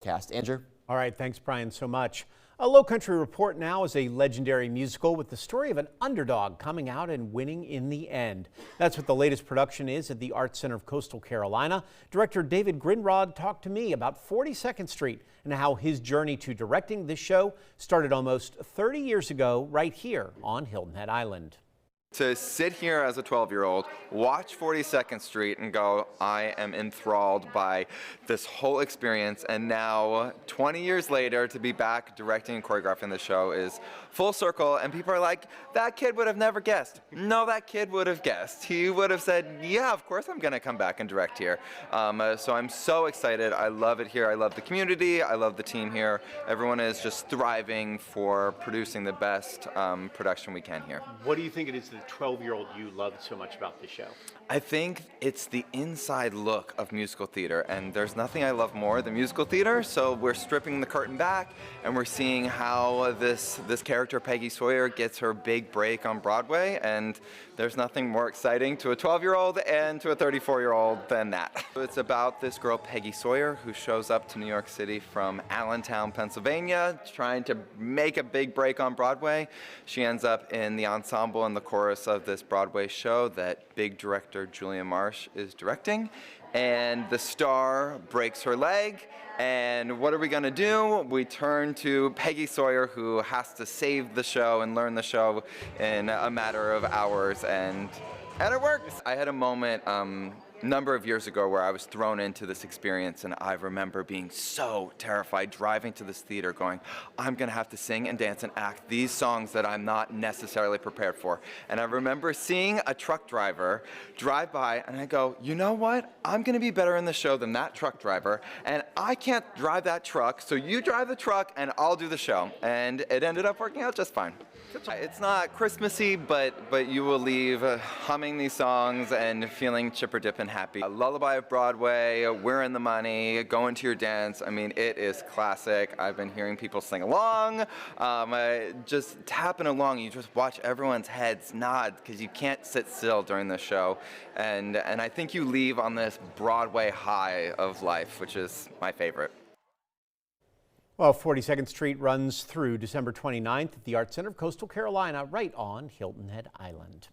Cast. Andrew? All right, thanks, Brian, so much. A Low Country Report now is a legendary musical with the story of an underdog coming out and winning in the end. That's what the latest production is at the Arts Center of Coastal Carolina. Director David Grindrod talked to me about 42nd Street and how his journey to directing this show started almost 30 years ago right here on Hilton Head Island. To sit here as a 12-year-old, watch 42nd Street and go, I am enthralled by this whole experience, and now 20 years later to be back directing and choreographing the show is full circle, and people are like, that kid would have never guessed. No, that kid would have guessed. He would have said, yeah, of course I'm going to come back and direct here. So I'm so excited. I love it here. I love the community. I love the team here. Everyone is just thriving for producing the best production we can here. What do you think it is that 12-year-old you loved so much about the show? I think it's the inside look of musical theater, and there's nothing I love more than musical theater. So we're stripping the curtain back and we're seeing how this character Peggy Sawyer gets her big break on Broadway, and there's nothing more exciting to a 12-year-old and to a 34-year-old than that. It's about this girl Peggy Sawyer who shows up to New York City from Allentown, Pennsylvania, trying to make a big break on Broadway. She ends up in the ensemble and the chorus of this Broadway show that big director Julia Marsh is directing, and the star breaks her leg, and what are we going to do? We turn to Peggy Sawyer, who has to save the show and learn the show in a matter of hours, and it works. I had a moment number of years ago where I was thrown into this experience, and I remember being so terrified driving to this theater going, I'm gonna have to sing and dance and act these songs that I'm not necessarily prepared for. And I remember seeing a truck driver drive by, and I go, you know what? I'm gonna be better in the show than that truck driver, and I can't drive that truck, so you drive the truck and I'll do the show. And it ended up working out just fine. It's not Christmassy, but you will leave humming these songs and feeling chipper dip and happy. Lullaby of Broadway, We're in the Money, Go Into Your Dance. I mean, it is classic. I've been hearing people sing along, just tapping along. You just watch everyone's heads nod because you can't sit still during the show. And I think you leave on this Broadway high of life, which is my favorite. Well, 42nd Street runs through December 29th at the Arts Center of Coastal Carolina, right on Hilton Head Island.